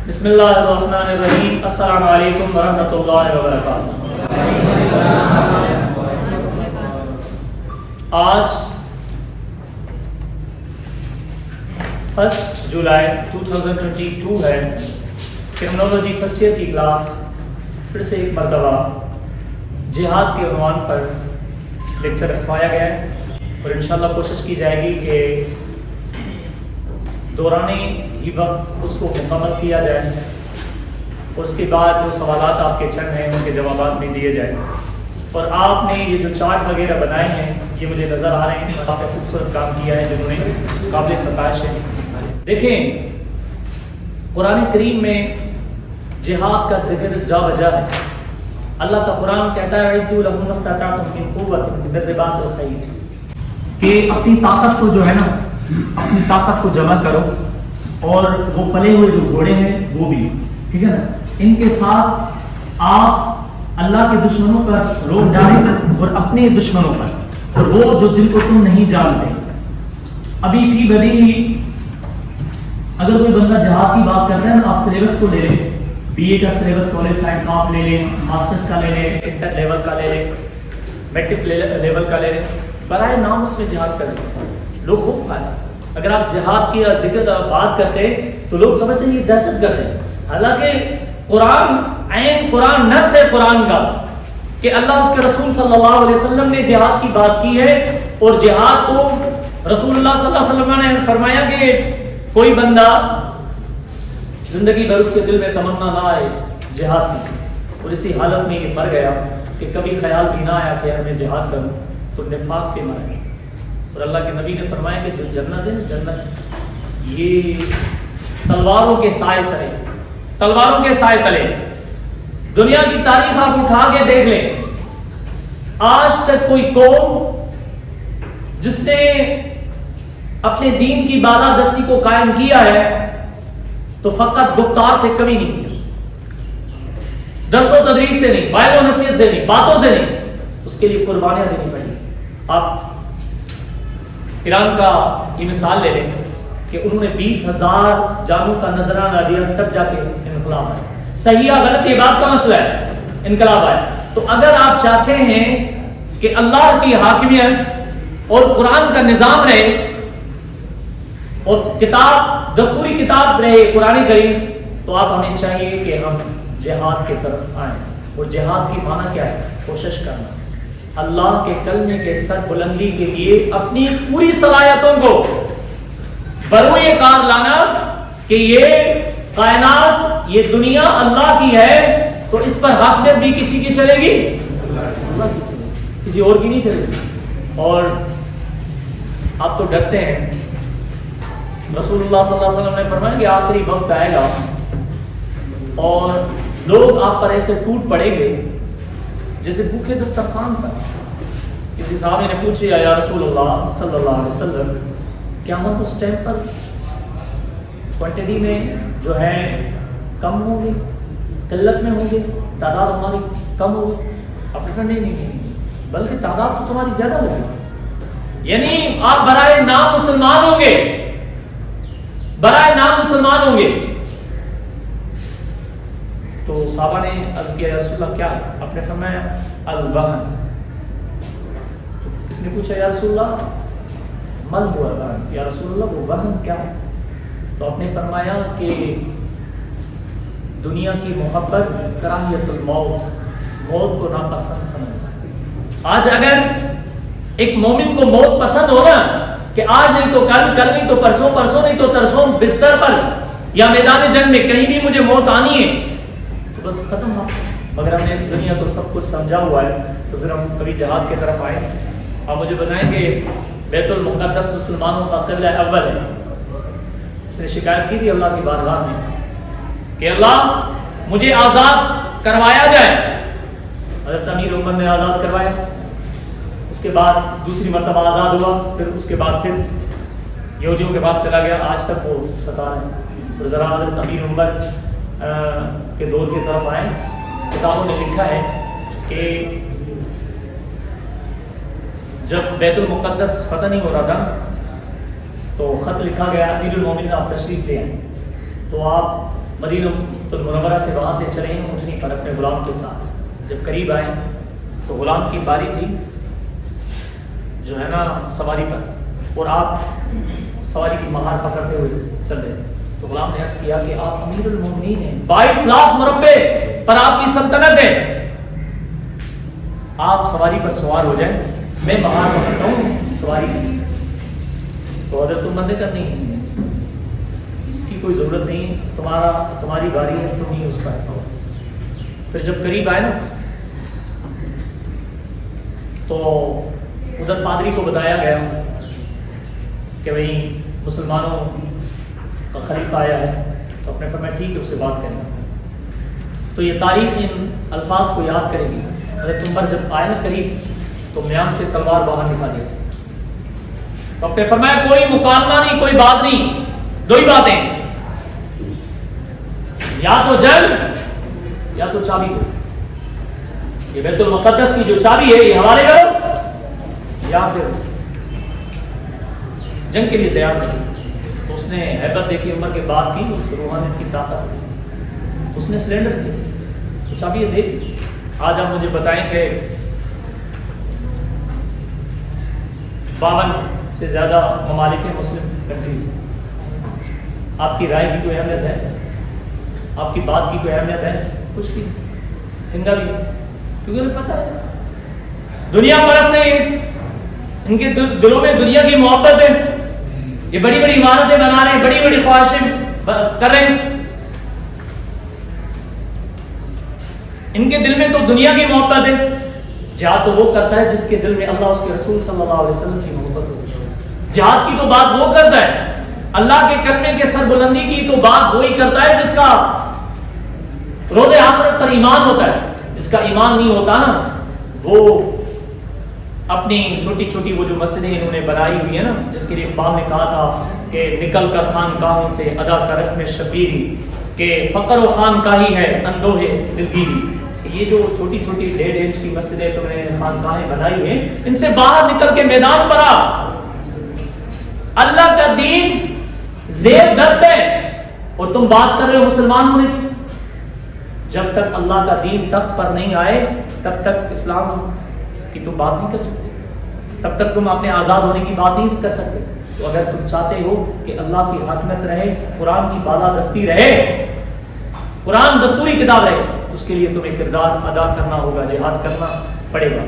بسم اللہ الرحمن الرحیم. السلام علیکم ورحمۃ اللہ وبرکاتہ. آج 1 جولائی 2022 ہے. کرمنالوجی فرسٹ ایئر کی کلاس پھر سے ایک مرتبہ جہاد کے عنوان پر لیکچر رکھوایا گیا ہے اور انشاءاللہ کوشش کی جائے گی کہ دوران ہی وقت اس کو مکمل کیا جائے اور اس کے بعد جو سوالات آپ کے چند ہیں ان کے جوابات بھی دیے جائیں. اور آپ نے یہ جو چارٹ وغیرہ بنائے ہیں یہ مجھے نظر آ رہے ہیں, کافی خوبصورت کام کیا ہے جنہوں نے, قابل ستائش ہے. دیکھیں قرآن کریم میں جہاد کا ذکر جا بجا ہے. اللہ کا قرآن کہتا ہے اعدوا لهم ما استطعتم من قوة من رباط الخیل, کہ اپنی طاقت کو جو ہے نا, اپنی طاقت کو جمع کرو اور وہ پلے ہوئے جو گھوڑے ہیں وہ بھی, ٹھیک ہے نا, ان کے ساتھ آپ اللہ کے دشمنوں پر روک ڈالیں اور اپنے دشمنوں پر, اور وہ جو دل کو تم نہیں جانتے. ابھی فی بدیہی اگر کوئی بندہ جہاد کی بات کرتا ہے نا, آپ سلیبس کو لے لیں, بی اے کا سلیبس کالج سائنس کا آپ لے لیں, ماسٹرز کا لے لیں, انٹر لیول کا لے لیں, میٹرک لیول کا لے لیں, برائے نام اس میں جہاد کر دیں. لوگ خوب کھائے. اگر آپ جہاد کی ذکر بات کرتے تو لوگ سمجھتے ہیں یہ دہشت گرد ہے. حالانکہ قرآن عین قرآن نص ہے قرآن کا کہ اللہ اس کے رسول صلی اللہ علیہ وسلم نے جہاد کی بات کی ہے, اور جہاد کو رسول اللہ صلی اللہ علیہ وسلم نے فرمایا کہ کوئی بندہ زندگی بھر اس کے دل میں تمنا نہ آئے جہاد کی اور اسی حالت میں یہ مر گیا کہ کبھی خیال بھی نہ آیا کہ میں جہاد کروں, تو نفاق پہ مر گیا. اور اللہ کے نبی نے فرمایا کہ جو جنت ہے, جنت یہ تلواروں کے سائے تلے, تلواروں کے سائے تلے. دنیا کی تاریخ آپ اٹھا کے دیکھ لیں, آج تک کوئی قوم جس نے اپنے دین کی بالادستی کو قائم کیا ہے تو فقط گفتار سے کمی نہیں کی, درس و تدریس سے نہیں, وعظ و نصیحت سے نہیں, باتوں سے نہیں, اس کے لیے قربانیاں دینی پڑی. آپ ایران کا یہ مثال لے لیں کہ انہوں نے 20,000 جانوں کا نذرانہ دیا, تب جا کے انقلاب آیا. صحیح یا غلط یہ بات کا مسئلہ ہے, انقلاب آیا. تو اگر آپ چاہتے ہیں کہ اللہ کی حاکمیت اور قرآن کا نظام رہے اور کتاب دستوری کتاب رہے قرآن کریم, تو آپ ہمیں چاہیے کہ ہم جہاد کی طرف آئیں. اور جہاد کی معنی کیا ہے؟ کوشش کرنا, اللہ کے کلمے کے سر بلندی کے لیے اپنی پوری صلاحیتوں کو بروئے کار لانا کہ یہ کائنات, یہ دنیا اللہ کی ہے, تو اس پر حاکمیت بھی کسی کی چلے گی؟ اللہ کی چلے گی, کسی اور کی نہیں چلے گی. اور آپ تو ڈرتے ہیں, رسول اللہ صلی اللہ علیہ وسلم نے فرمایا کہ آخری وقت آئے گا اور لوگ آپ پر ایسے ٹوٹ پڑیں گے جیسے بھوکے دسترخوان پر. کسی صحابی نے پوچھا یا رسول اللہ صلی اللہ علیہ وسلم, کیا ہم اس ٹائم پر کوانٹٹی میں جو ہے کم ہوں گے, قلت میں ہوں گے, تعداد ہماری کم ہوگی؟ آپ نے کہا نہیں, بلکہ تعداد تو تمہاری زیادہ ہوگی, یعنی آپ برائے نام مسلمان ہوں گے, برائے نام مسلمان ہوں گے. تو صحابہ نے عرض کیا یا رسول اللہ کیا ہے؟ آپ نے فرمایا الوہن. تو کس نے پوچھا یا رسول اللہ من ہوا الوہن, یا رسول اللہ وہ وہن کیا ہے؟ تو آپ نے فرمایا کہ دنیا کی محبت, کراہیت الموت, موت کو ناپسند سمجھنا. آج اگر ایک مومن کو موت پسند ہو نا کہ آج نہیں تو کل, کل نہیں تو پرسوں, پرسوں نہیں تو ترسوں, بستر پر یا میدان جنگ میں کہیں بھی مجھے موت آنی ہے, تو بس ختم ہو. مگر ہم نے اس دنیا کو سب کچھ سمجھا ہوا ہے, تو پھر ہم کبھی جہاد کی طرف آئے. آپ مجھے بتائیں کہ بیت المقدس مسلمانوں کا قبلہ اول ہے. اس نے شکایت کی تھی اللہ کی بارگاہ میں کہ اللہ مجھے آزاد کروایا جائے. حضرت امیر عمر نے آزاد کروایا, اس کے بعد دوسری مرتبہ آزاد ہوا, پھر اس کے بعد پھر یہودیوں کے پاس چلا گیا, آج تک وہ ستا رہے ہیں. اور ذرا حضرت امیر عمر کے دور کی طرف آئیں. کتابوں نے لکھا ہے کہ جب بیت المقدس فتح نہیں ہو رہا تھا تو خط لکھا گیا امیر المومنین آپ تشریف لے آئیں. تو آپ مدینہ المنورہ سے وہاں سے چلے ہیں اونٹنی پر اپنے غلام کے ساتھ. جب قریب آئے تو غلام کی باری تھی جو ہے نا سواری پر, اور آپ سواری کی مہار پکڑتے ہوئے چل رہے ہیں. تو غلام نے عرض کیا کہ آپ امیر المومنین ہیں, 22 لاکھ مربع پر آپ کی سلطنت ہے, آپ سواری پر سوار ہو جائیں, میں مہار پکڑتا ہوں سواری کی. تو حضرت عمر نے کرنی ہے, اس کی کوئی ضرورت نہیں, تمہاری باری ہے, تم ہی اس پر ہو. پھر جب قریب آئے نا تو ادھر پادری کو بتایا گیا کہ بھئی مسلمانوں کا خلیفہ آیا ہے. تو اپنے فرمایا ٹھیک ہے, اس سے بات کرنا. تو یہ تاریخ ان الفاظ کو یاد کرے گی. حضرت عمر جب آئے نا قریب تو میان سے تلوار باہر نکالی اسے. تو اپنے فرمایا کوئی مکالمہ نہیں, کوئی بات نہیں, دو ہی باتیں, یا تو جنگ یا تو چابی دو. یہ بیت المقدس کی جو چابی ہے یہ حوالے کرو, یا پھر جنگ کے لیے تیار کرو. تو اس نے ہیبت دیکھی عمر کے بعد کی, اس روحانیت کی طاقت, تو اس نے سلنڈر دیا, تو چابی یہ دیکھ. آج آپ مجھے بتائیں کہ 52 سے زیادہ ممالک ہیں, مسلم کنٹریز. آپ کی رائے کی کوئی اہمیت ہے؟ آپ کی بات کی کوئی اہمیت ہے؟ کچھ بھی ہنگا بھی, کیونکہ انہیں پتہ ہے دنیا پرست ہیں, ان کے دلوں میں دنیا کی محبت ہے. یہ بڑی بڑی عمارتیں بنا رہے ہیں, بڑی بڑی خواہشیں کر رہے ہیں. ان کے دل میں تو دنیا کی محبت ہے. جہاد تو وہ کرتا ہے جس کے دل میں اللہ اس کے رسول صلی اللہ علیہ وسلم کی محبت ہو. جہاد کی تو بات وہ کرتا ہے, اللہ کے کلمے کے سربلندی کی تو بات وہی کرتا ہے جس کا روز آخرت پر ایمان ہوتا ہے. جس کا ایمان نہیں ہوتا نا, وہ اپنی چھوٹی چھوٹی وہ جو مسجدیں انہوں نے بنائی ہوئی ہیں نا, جس کے لیے اقبال نے کہا تھا کہ نکل کر خانقاہوں سے ادا کر رسم شبیری, کہ فقر و خانقاہی ہے اندوہ دلگیری. یہ جو چھوٹی چھوٹی 1.5 انچ کی مسجدیں تم نے خانقاہیں بنائی ہیں, ان سے باہر نکل کے میدان پر آ. اللہ کا دین زیر دست ہے اور تم بات کر رہے ہو مسلمان ہونے کی. جب تک اللہ کا دین تخت پر نہیں آئے تب تک اسلام کی تم بات نہیں کر سکتے, تب تک تم اپنے آزاد ہونے کی بات نہیں کر سکتے. تو اگر تم چاہتے ہو کہ اللہ کی حاکمیت رہے, قرآن کی بالادستی رہے, قرآن دستوری کتاب رہے, اس کے لیے تمہیں کردار ادا کرنا ہوگا, جہاد کرنا پڑے گا.